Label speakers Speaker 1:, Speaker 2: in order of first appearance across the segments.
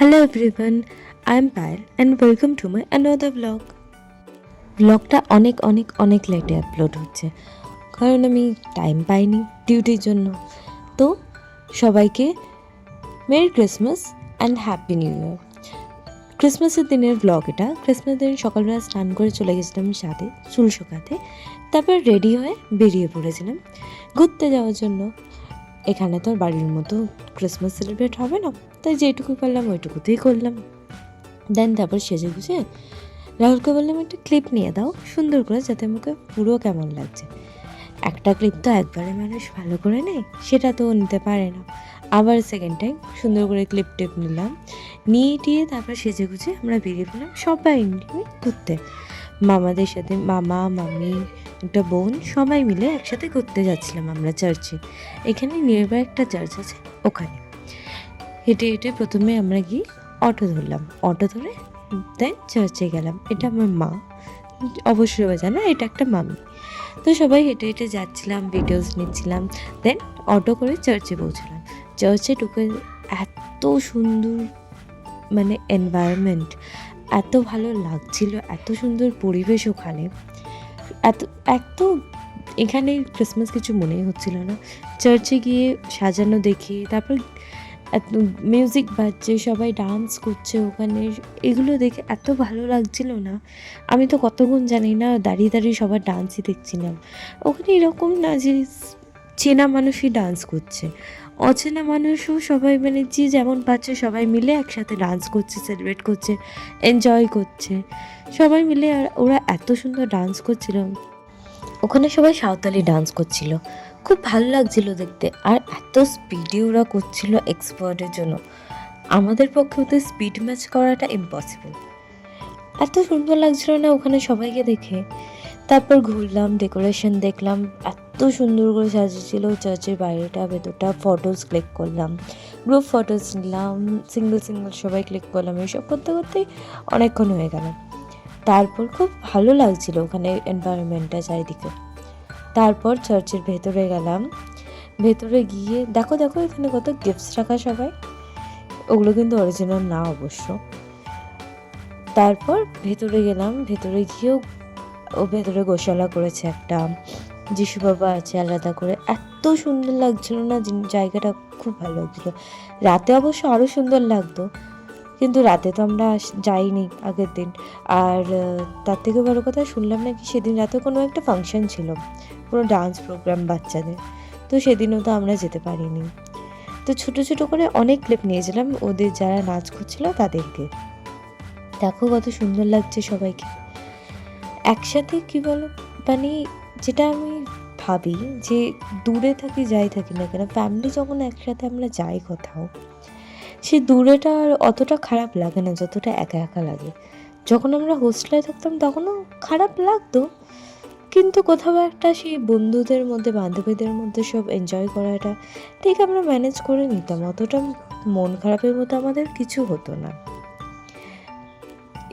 Speaker 1: Hello everyone, I'm Payal and welcome to my another vlog. ব্লগটা অনেক লেটে upload হচ্ছে কারণ আমি টাইম পাইনি ডিউটির জন্য। তো সবাইকে merry Christmas and happy new year. ক্রিসমাসের দিনের ব্লগ এটা। ক্রিসমাসের দিন সকালবেলা স্নান করে চলে গেছিলাম ছাদে চুল শুকাতে, তারপর রেডি হয়ে বেরিয়ে পড়েছিলাম ঘুরতে যাওয়ার জন্য। এখানে তো আর বাড়ির মতো ক্রিসমাস সেলিব্রেট হবে না, তাই যেটুকু পারলাম ওইটুকুতেই করলাম। দেন তারপর সেজে গুজে রাহুলকে বললাম একটা ক্লিপ নিয়ে দাও সুন্দর করে, যাতে আমাকে পুরো কেমন লাগছে। একটা ক্লিপ তো একবারে মানুষ ভালো করে নেয়, সেটা তো নিতে পারে না। আবার সেকেন্ড টাইম সুন্দর করে ক্লিপ টিপ নিলাম, নিয়ে টিয়ে তারপর সেজে গুজে আমরা বেরিয়ে পড়লাম সবাই মিলে ঘুরতে। মামাদের সাথে মামা মামি একটা বোন সবাই মিলে একসাথে ঘুরতে যাচ্ছিলাম আমরা চার্চে। এখানে নিয়ারবাই একটা চার্চ আছে, ওখানে হেঁটে হেঁটে প্রথমে আমরা গিয়ে অটো ধরলাম, অটো ধরে দেন চার্চে গেলাম। এটা আমার মা, অবশ্যই জানা এটা একটা মামি। তো সবাই হেঁটে হেঁটে যাচ্ছিলাম, ভিডিওস নিচ্ছিলাম, দেন অটো করে চার্চে পৌঁছলাম। চার্চে ঢুকে এত সুন্দর মানে এনভায়রনমেন্ট, এত ভালো লাগছিল, এত সুন্দর পরিবেশ ওখানে, এত এখানে ক্রিসমাস কিছু মনেই হচ্ছিল না। চার্চে গিয়ে সাজানো দেখি, তারপর এত মিউজিক বাজছে, সবাই ডান্স করছে ওখানে, এগুলো দেখে এত ভালো লাগছিল না। আমি তো কতক্ষণ জানি না দাঁড়িয়ে দাঁড়িয়ে সবার ডান্সই দেখছিলাম। ওখানে এরকম না যে চেনা মানুষই ডান্স করছে, অচেনা মানুষও সবাই মানে যে যেমন পাচ্ছে সবাই মিলে একসাথে ডান্স করছে, সেলিব্রেট করছে, এনজয় করছে সবাই মিলে। আর ওরা এত সুন্দর ডান্স করছিল, ওখানে সবাই সাঁওতালি ডান্স করছিল, খুব ভালো লাগছিল দেখতে। আর এত স্পিডে ওরা করছিল এক্সপার্টের জন্য, আমাদের পক্ষে ওদের স্পিড ম্যাচ করাটা ইম্পসিবল। এত সুন্দর লাগছিল না ওখানে সবাইকে দেখে। তারপর ঘুরলাম, ডেকোরেশন দেখলাম, এত সুন্দর করে সাজিয়েছিল চার্চের বাইরেটা ভেতরটা। ফটোস ক্লিক করলাম, গ্রুপ ফটোস নিলাম, সিঙ্গেল সবাই ক্লিক করলাম। এইসব করতে করতেই অনেকক্ষণ হয়ে গেল। তারপর খুব ভালো লাগছিল ওখানে এনভায়রনমেন্টটা চারিদিকে। তারপর চার্চের ভেতরে গেলাম, ভেতরে গিয়ে দেখো এখানে কত গিফটস রাখা সবাই, ওগুলো কিন্তু অরিজিনাল না অবশ্য। তারপর ভেতরে গেলাম, ভেতরে গিয়েও ও ভেতরে গোশালা করেছে একটা, যিশু বাবা আছে আলাদা করে, এত সুন্দর লাগছিল না জায়গাটা, খুব ভালো লাগছিল। রাতে অবশ্য আরও সুন্দর লাগতো, কিন্তু রাতে তো আমরা যাইনি আগের দিন। আর তার থেকে বড় কথা শুনলাম নাকি সেদিন রাতে কোনো একটা ফাংশন ছিল, কোনো ডান্স প্রোগ্রাম বাচ্চাদের, তো সেদিনও তো আমরা যেতে পারিনি। তো ছোটো করে অনেক ক্লিপ নিয়েছিলাম ওদের যারা নাচ করছিল তাদেরকে। দেখো কত সুন্দর লাগছে সবাইকে একসাথে। কী বলো মানে, যেটা আমি ভাবি যে দূরে থাকি যাই থাকি না কেন, ফ্যামিলি যখন একসাথে আমরা যাই কোথাও, সে দূরেটা আর অতটা খারাপ লাগে না যতটা একা একা লাগে। যখন আমরা হোস্টেলে থাকতাম তখনও খারাপ লাগতো, কিন্তু কোথাও একটা সেই বন্ধুদের মধ্যে বান্ধবীদের মধ্যে সব এনজয় করাটা ঠিক আমরা ম্যানেজ করে নিতাম, অতটা মন খারাপের মতো আমাদের কিছু হতো না।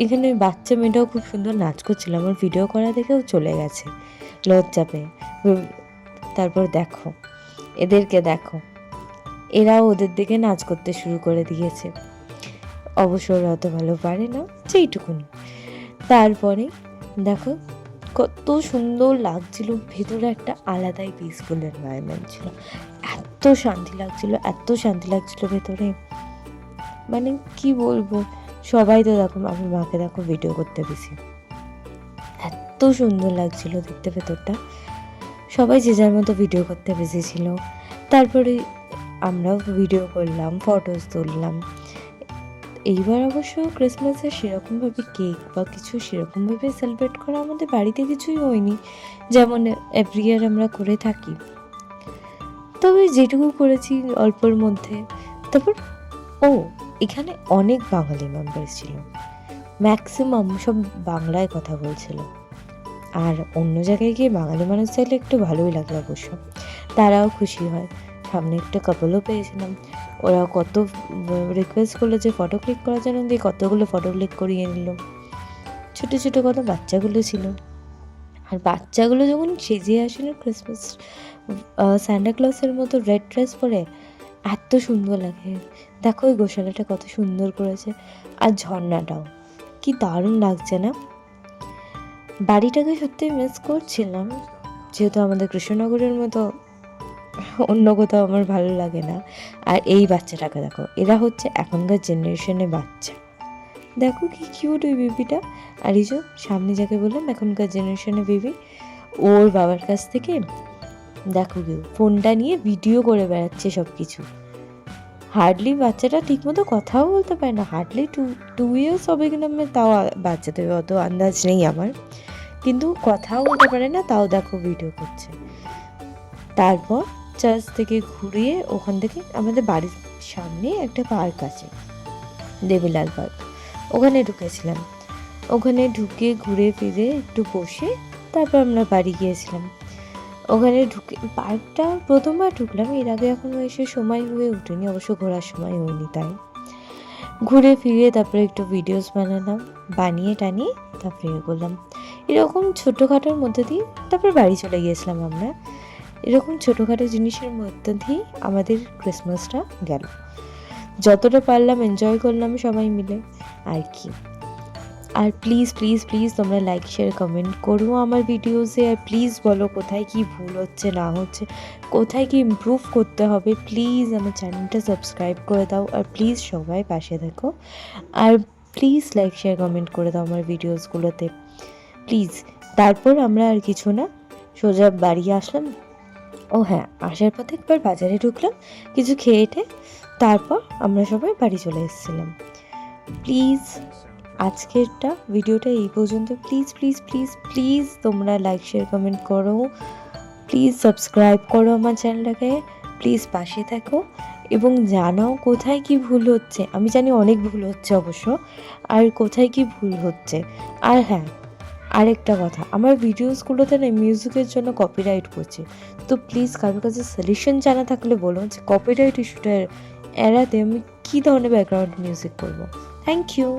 Speaker 1: এখানে বাচ্চা মেয়েটাও খুব সুন্দর নাচ করছিল, আমার ভিডিও করা দেখেও চলে গেছে লজ্জা পেয়ে। তারপর দেখো এদেরকে, দেখো এরাও ওদের দিকে নাচ করতে শুরু করে দিয়েছে। অবশ্য ওরা অত ভালো পারে না, যেইটুকুনি। তারপরে দেখো কত সুন্দর লাগছিল, ভেতরে একটা আলাদাই পিসফুল এনভায়রনমেন্ট ছিল, এত শান্তি লাগছিল ভেতরে, মানে কি বলবো। সবাই তো দেখো, আমার মাকে দেখো ভিডিও করতে বেশি, এত সুন্দর লাগছিল দেখতে ভেতরটা। সবাই যে যার মতো ভিডিও করতে বেশিছিল। তারপরে আমরাও ভিডিও করলাম, ফটোস তুললাম। এইবার অবশ্য ক্রিসমাসে সেরকমভাবে কেক বা কিছু সেরকমভাবে সেলিব্রেট করা আমাদের বাড়িতে কিছুই হয়নি, যেমন এভরি ইয়ার আমরা করে থাকি। তবে যেটুকু করেছি অল্পর মধ্যে। তারপর এখানে অনেক বাঙালি মেম্বার ছিল, ম্যাক্সিমাম সব বাংলায় কথা বলছিল। আর অন্য জায়গায় গিয়ে বাঙালি মানুষ চাইলে একটু ভালোই লাগলো অবশ্য, তারাও খুশি হয়। সামনে একটা কাপলও পেয়েছিলাম, ওরা কত রিকোয়েস্ট করলো যে ফটো ক্লিক করার জন্য, দিয়ে কতগুলো ফটো ক্লিক করিয়ে নিল। ছোটো কত বাচ্চাগুলো ছিল, আর বাচ্চাগুলো যখন সেজে আসে না ক্রিসমাস সান্টা ক্লসের মতো রেড ড্রেস পরে, এত সুন্দর লাগে। দেখো ওই গোশালাটা কত সুন্দর করেছে, আর ঝর্ণাটাও কি দারুণ লাগছে না? বাড়িটাকে সত্যি মিস করছিলাম, যেহেতু আমাদের কৃষ্ণনগরের মতো অন্য কোথাও আমার ভালো লাগে না। আর এই বাচ্চাটাকে দেখো, এরা হচ্ছে এখনকার জেনারেশনের বাচ্চা। দেখো কি কিউট ওই বেবিটা। আর এই যে সামনে যাকে বললাম এখনকার জেনারেশনের বেবি, ওর বাবার কাছ থেকে দেখো কেউ ফোনটা নিয়ে ভিডিও করে বেড়াচ্ছে সব কিছু। হার্ডলি বাচ্চাটা ঠিকমতো কথাও বলতে পারে না, হার্ডলি 2 ইয়ার্স হবে কিনা, আমি তাও বাচ্চাদের অত আন্দাজ নেই আমার, কিন্তু কথাও বলতে পারে না, তাও দেখো ভিডিও করছে। তারপর চার্চ থেকে ঘুরিয়ে ওখান থেকে আমাদের বাড়ির সামনে একটা পার্ক আছে, দেবীলাল পার্ক, ওখানে ঢুকেছিলাম। ওখানে ঢুকে ঘুরে ফিরে একটু বসে তারপর আমরা বাড়ি গিয়েছিলাম। ওখানে ঢুকে পার্কটা প্রথমবার ঢুকলাম, এর আগে এখনও এসে সময় হয়ে ওঠেনি, অবশ্য ঘোরার সময় হয়নি, তাই ঘুরে ফিরে তারপরে একটু ভিডিওস বানালাম, বানিয়ে টানিয়ে তারপরে ইয়ে করলাম। এরকম ছোটোখাটোর মধ্যে দিয়ে তারপর বাড়ি চলে গিয়েছিলাম আমরা। এরকম ছোটোখাটো জিনিসের মধ্যে দিয়েই আমাদের ক্রিসমাসটা গেল। যতটা পারলাম এনজয় করলাম সবাই মিলে আর কি। আর প্লিজ প্লিজ প্লিজ তোমরা লাইক শেয়ার কমেন্ট করো আমার ভিডিওসে, আর প্লিজ বলো কোথায় কি ভুল হচ্ছে না হচ্ছে, কোথায় কি ইমপ্রুভ করতে হবে। প্লিজ আমার চ্যানেলটা সাবস্ক্রাইব করে দাও, আর প্লিজ সবাই পাশে দেখো, আর প্লিজ লাইক শেয়ার কমেন্ট করে দাও আমার ভিডিওসগুলোতে প্লিজ। তারপর আমরা আর কিছু না, সোজা বাড়ি আসলাম। ও হ্যাঁ, আসার পথে একবার বাজারে ঢুকলাম, কিছু খেয়েটে তারপর আমরা সবাই বাড়ি চলে এসেছিলাম। প্লিজ আজকেরটা ভিডিওটা এই পর্যন্ত। প্লিজ প্লিজ প্লিজ প্লিজ তোমরা লাইক শেয়ার কমেন্ট করো, প্লিজ সাবস্ক্রাইব করো আমার চ্যানেলটাকে, প্লিজ পাশে থাকো এবং জানাও কোথায় কি ভুল হচ্ছে। আমি জানি অনেক ভুল হচ্ছে অবশ্য, আর কোথায় কি ভুল হচ্ছে। আর হ্যাঁ, আরেকটা কথা, আমার ভিডিওসগুলোতে না মিউজিকের জন্য কপিরাইট করছে, তো প্লিজ কারোর কাছে সলিউশন জানা থাকলে বলো যে কপিরাইট ইস্যুটা এড়াতে আমি কী ধরনের ব্যাকগ্রাউন্ড মিউজিক করবো। Thank you.